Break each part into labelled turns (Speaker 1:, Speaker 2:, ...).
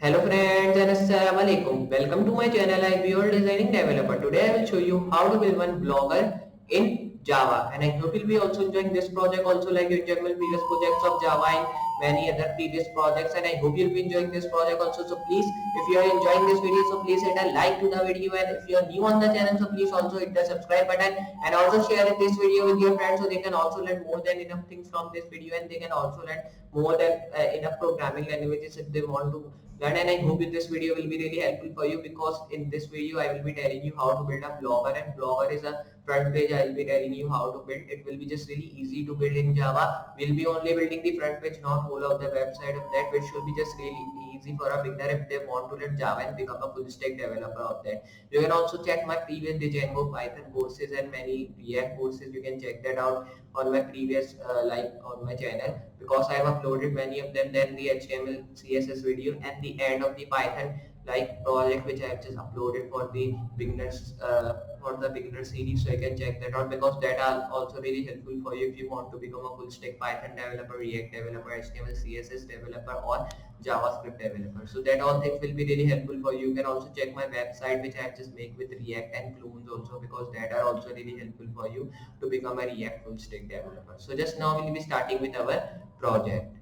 Speaker 1: Hello friends and Assalamualaikum. Welcome to my channel. I'm your designing developer. Today I will show you how to build one blogger in Java, and I hope you'll be also enjoying this project also like you enjoyed my previous projects of Java and many other previous projects, and I hope you'll be enjoying this project also. So please, if you are enjoying this video, so please hit a like to the video, and if you are new on the channel, so please also hit the subscribe button and also share this video with your friends so they can also learn more than enough things from this video, and they can also learn more than enough programming languages if they want to learn. And I hope this video will be really helpful for you, because in this video I will be telling you how to build a blogger, and blogger is a front page. I will be telling you how to build. It will be just really easy to build in Java. We'll be only building the front page, not whole of the website of that, which should be just really easy for a beginner if they want to learn Java and become a full stack developer of that. You can also check my previous Django Python courses and many React courses. You can check that out on my previous on my channel, because I have uploaded many of them. Then the HTML CSS video and the end of the Python project, which I have just uploaded for the beginners for the beginner series. So you can check that out, because that are also really helpful for you if you want to become a full stack Python developer, React developer, HTML CSS developer, or JavaScript developer. So that all things will be really helpful for you. You can also check my website, which I have just make with React and clones also, because that are also really helpful for you to become a React full stack developer. So just now we'll be starting with our project.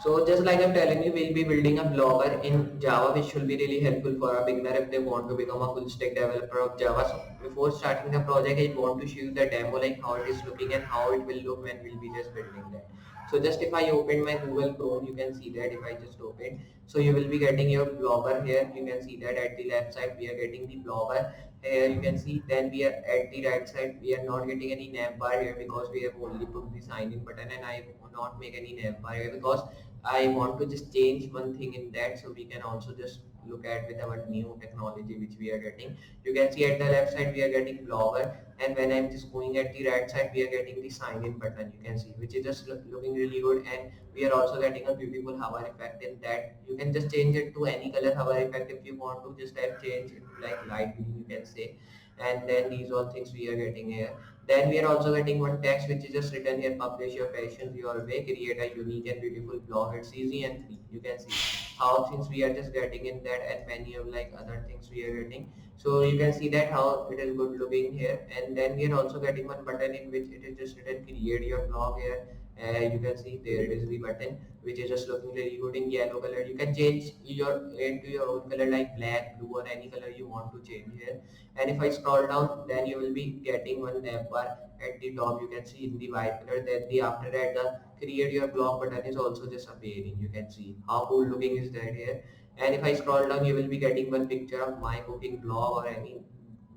Speaker 1: So just like I'm telling you, we'll be building a blogger in Java, which will be really helpful for a beginner if they want to become a full stack developer of Java. So before starting the project, I want to show you the demo, like how it is looking and how it will look when we'll be just building that. So just if I open my Google Chrome, you can see that if I just open, so you will be getting your blogger here. You can see that at the left side we are getting the blogger. Here you can see, then we are at the right side, we are not getting any navbar here, because we have only put the sign in button, and I will not make any navbar here because I want to just change one thing in that, so we can also just look at with our new technology which we are getting. You can see at the left side we are getting blogger, and when I'm just going at the right side we are getting the sign in button, you can see, which is just looking really good. And we are also getting a beautiful hover effect in that. You can just change it to any color hover effect if you want to. Just have change it to like light green, you can say. And then these all things we are getting here. Then we are also getting one text which is just written here: publish your passions your way, create a unique and beautiful blog. It's easy and free. You can see how things we are just getting in that, and many of like other things we are getting. So you can see that how it is good looking here. And then we are also getting one button in which it is just written create your blog here. You can see there it is the button, which is just looking really good in yellow color. You can change into your own color like black, blue, or any color you want to change here. And if I scroll down, then you will be getting one navbar at the top. You can see in the white color. Then the after that the create your blog button is also just appearing. You can see how cool looking is that here. And if I scroll down, you will be getting one picture of my cooking blog or any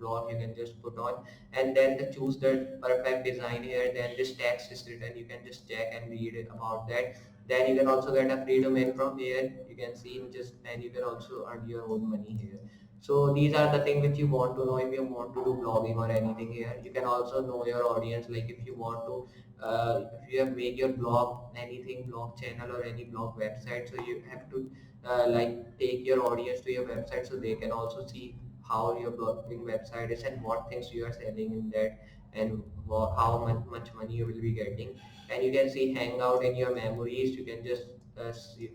Speaker 1: blog you can just put on. And then the choose the perfect design here. Then this text is written, you can just check and read it about that. Then you can also get a free domain from here. You can see just, and you can also earn your own money here. So these are the things which you want to know if you want to do blogging or anything here. You can also know your audience, like if you want to if you have made your blog, anything blog channel or any blog website, so you have to like take your audience to your website so they can also see how your blogging website is and what things you are selling in that, and how much money you will be getting. And you can see hang out in your memories. You can just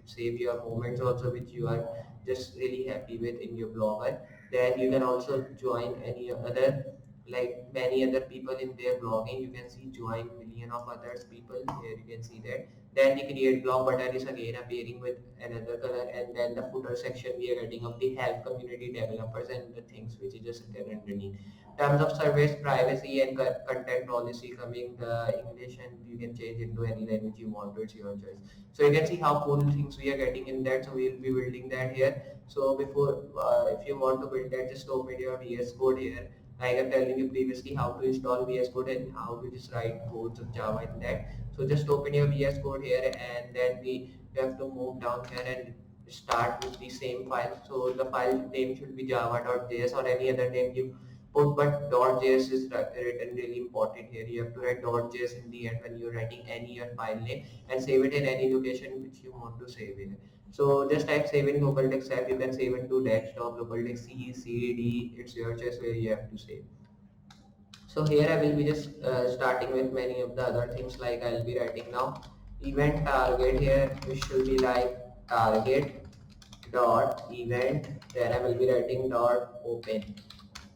Speaker 1: save your moments also which you are just really happy with in your blogger. Then you can also join any other, like many other people in their blogging. You can see join million of others people here, you can see that. Then the create blog button is again appearing with another color. And then the footer section we are getting of the help community developers and the things which is just written underneath. Terms of service, privacy, and content policy coming the English, and you can change into any language you want to, it's your choice. So you can see how cool things we are getting in that. So we will be building that here. So before if you want to build that, just open your VS Code here. Like I'm telling you previously how to install VS Code and how to just write codes of Java in that. So just open your VS Code here, and then you have to move down here and start with the same file. So the file name should be java.js or any other name you put, but .js is written really important here. You have to write .js in the end when you're writing any your file name, and save it in any location which you want to save it. So just type save in local text app. You can save it to desktop, local text C, CD, it's your choice where you have to save. So here I will be just starting with many of the other things, like I will be writing now event target here, which should be like target dot event, then I will be writing dot open.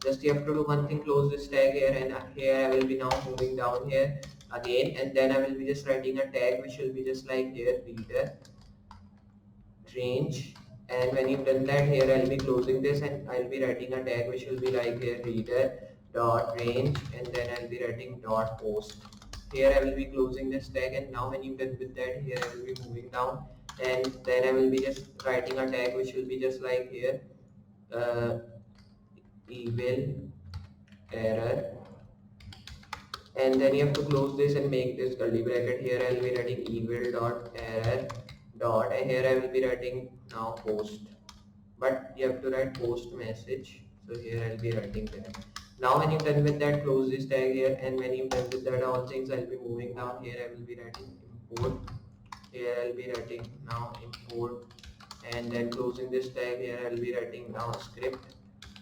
Speaker 1: Just you have to do one thing, close this tag here, and here I will be now moving down here again, and then I will be just writing a tag which will be just like here reader range. And when you've done that, here I'll be closing this and I'll be writing a tag which will be like here reader dot range, and then I'll be writing dot post. Here I will be closing this tag, and now when you've done with that, here I will be moving down, and then I will be just writing a tag which will be just like here uh, eval error, and then you have to close this and make this curly bracket. Here I will be writing eval dot error dot, and here I will be writing now post, but you have to write post message, so here I'll be writing that. Now when you're done with that, close this tag here, and when you're done with that all things, I'll be moving down. Here I will be writing import, here I'll be writing now import, and then closing this tag. Here I'll be writing now script,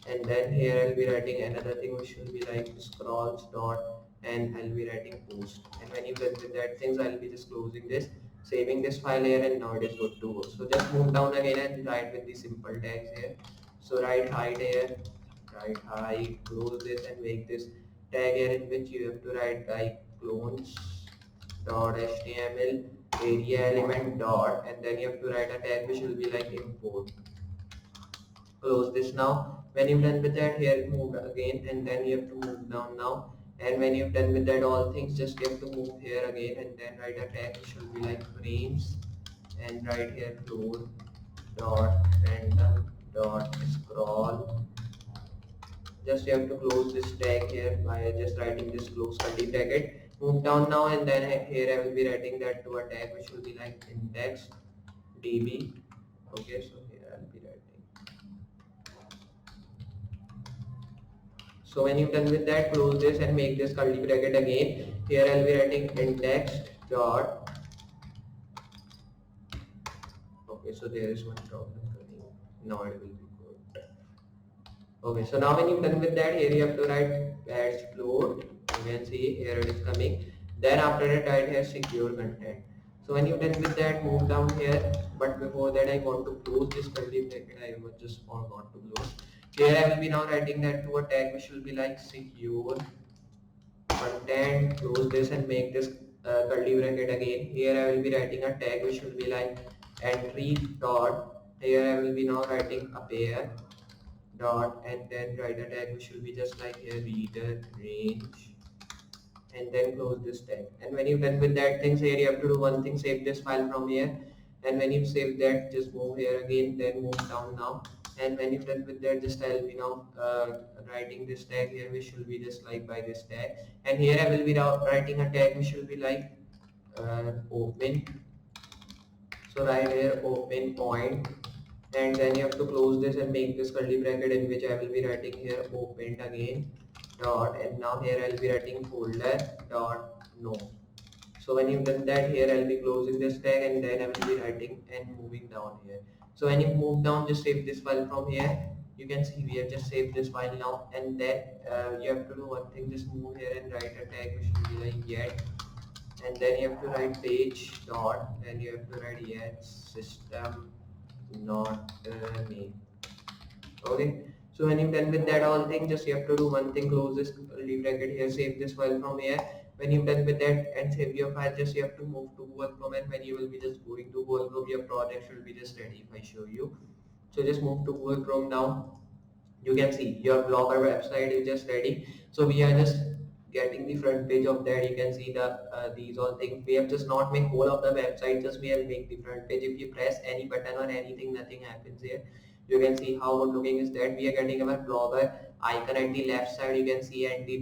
Speaker 1: and then here I'll be writing another thing which will be like scrolls dot, and I'll be writing post. And when you're done with that things, I'll be just closing this, saving this file here, and now it is good to go. So just move down again and write with the simple tags here. So write height here, write height, close this and make this tag here in which you have to write like clones dot html area element dot, and then you have to write a tag which will be like import. Close this now. When you've done with that, here move again, and then you have to move down now. And when you've done with that all things, just you have to move here again, and then write a tag which will be like frames, and write here floor dot random dot scroll. Just you have to close this tag here by just writing this close curly bracket. Move down now, and then here I will be writing that to a tag which will be like index db. Okay, so here I'll be writing. So when you're done with that, close this and make this curly bracket again. Here I'll be writing index dot. Okay, so there is one problem coming. Now it will be good. Okay, so now when you're done with that, here you have to write patch float. You can see here it is coming. Then after that, write here secure content. So when you're done with that, move down here. But before that, I want to close this curly bracket. I was just forgot to close. Here I will be now writing that to a tag which will be like secure content. Close this and make this curly bracket again. Here I will be writing a tag which will be like entry dot. Here I will be now writing a pair dot, and then write a tag which will be just like here reader range, and then close this tag. And when you're done with that things, here you have to do one thing, save this file from here, and when you save that, just move here again, then move down now. And when you're done with that, just I'll be now writing this tag here which will be just like by this tag, and here I will be now writing a tag which will be like open. So write here open point, and then you have to close this and make this curly bracket in which I will be writing here opened again dot, and now here I'll be writing folder dot no. So when you've done that, here I'll be closing this tag, and then I will be writing and moving down here. So when you move down, just save this file from here. You can see we have just saved this file now, and then you have to do one thing, just move here and write a tag which will be like yet, and then you have to write page dot, and you have to write yet system not name. Okay, so when you're done with that all thing, just you have to do one thing, close this curly bracket here, save this file from here. When you're done with that and save your file, just you have to move to Google Chrome, and when you will be just going to Google Chrome, your project will be just ready if I show you. So just move to Google Chrome now. You can see your blogger website is just ready. So we are just getting the front page of that. You can see the these all things. We have just not make whole of the website, just we have make the front page. If you press any button or anything, nothing happens here. You can see how good looking is that. We are getting our blogger icon at the left side, you can see, and the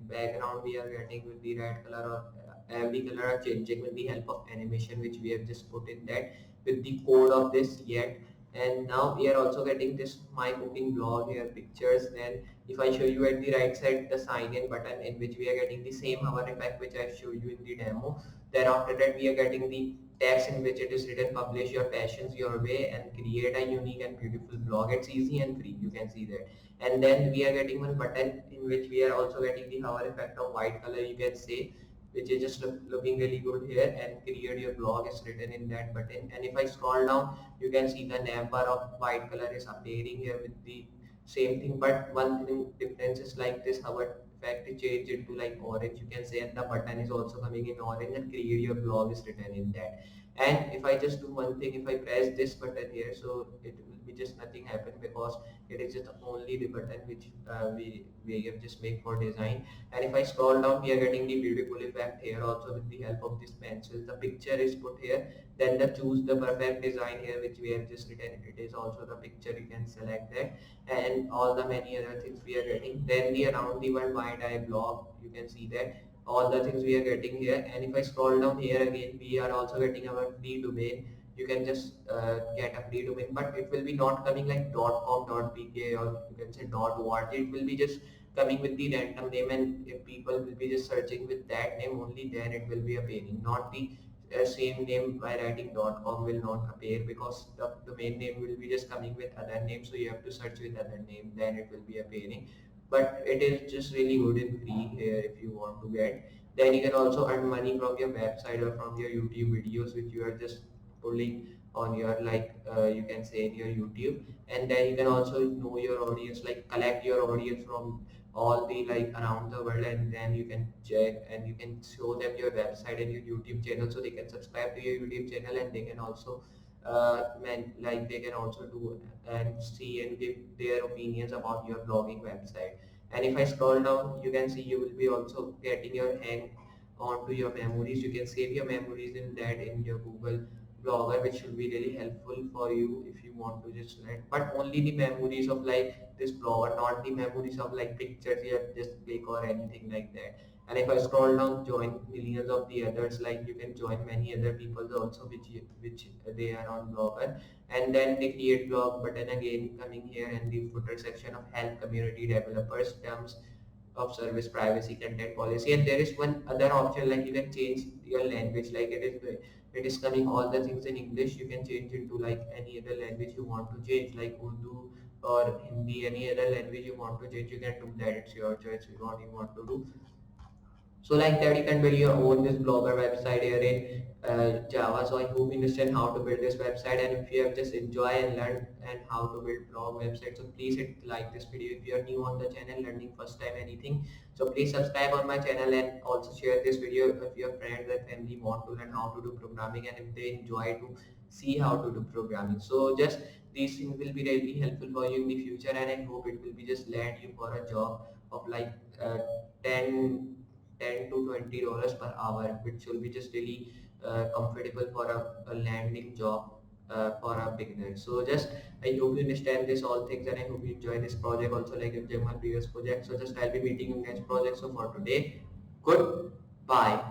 Speaker 1: background we are getting with the red color, or every color are changing with the help of animation which we have just put in that with the code of this yet. And now we are also getting this my cooking blog here pictures. Then if I show you at the right side the sign in button, in which we are getting the same hover effect which I show you in the demo. Then after that we are getting the text in which it is written publish your passions your way and create a unique and beautiful blog. It's easy and free, you can see that. And then we are getting one button in which we are also getting the hover effect of white color, you can say, which is just looking really good here, and create your blog is written in that button. And if I scroll down, you can see the navbar of white color is appearing here with the same thing, but one thing difference is like this hover effect to change it to like orange, you can say, and the button is also coming in orange, and create your blog is written in that. And if I just do one thing, if I press this button here, so it will be just nothing happen, because it is just only the button which we have just made for design. And if I scroll down, we are getting the beautiful effect here also with the help of this pencil. The picture is put here, then the choose the perfect design here, which we have just written, it is also the picture, you can select that, and all the many other things we are getting. Then the around the world my die blog, you can see that all the things we are getting here. And if I scroll down here again, we are also getting our free domain. You can just get a free domain, but it will be not coming like .com, .pk, or you can say .org. It will be just coming with the random name, and if people will be just searching with that name only, then it will be appearing. Not the same name by writing .com will not appear, because the domain name will be just coming with other name, so you have to search with other name, then it will be appearing. But it is just really good and free here if you want to get. Then you can also earn money from your website or from your YouTube videos, which you are just pulling on your like you can say in your YouTube. And then you can also know your audience, like collect your audience from all the like around the world, and then you can check and you can show them your website and your YouTube channel, so they can subscribe to your YouTube channel, and they can also like they can also do and see and give their opinions about your blogging website. And if I scroll down, you can see you will be also getting your hang onto your memories. You can save your memories in that in your Google blogger, which will be really helpful for you if you want to just write, but only the memories of like this blogger, not the memories of like pictures you have just click or anything like that. And if I scroll down, join millions of the others, like you can join many other people also which they are on blogger. And then the create blog button again coming here, and the footer section of help community developers, terms of service, privacy, content policy. And there is one other option, like you can change your language, like it is coming all the things in English, you can change it to like any other language you want to change, like Urdu or Hindi, any other language you want to change, you can do that. It's your choice what you want to do. So like that, you can build your own this blogger website here in Java. So I hope you understand how to build this website, and if you have just enjoy and learn and how to build blog website, so please hit like this video. If you are new on the channel, learning first time anything, so please subscribe on my channel, and also share this video if your friends and family want to learn how to do programming, and if they enjoy to see how to do programming. So just these things will be really helpful for you in the future, and I hope it will be just land you for a job of like uh, 10 10 to $20 per hour, which will be just really comfortable for a landing job for a beginner. So just I hope you understand this all things, and I hope you enjoy this project also like my previous project. So just I'll be meeting you next project. So for today, goodbye.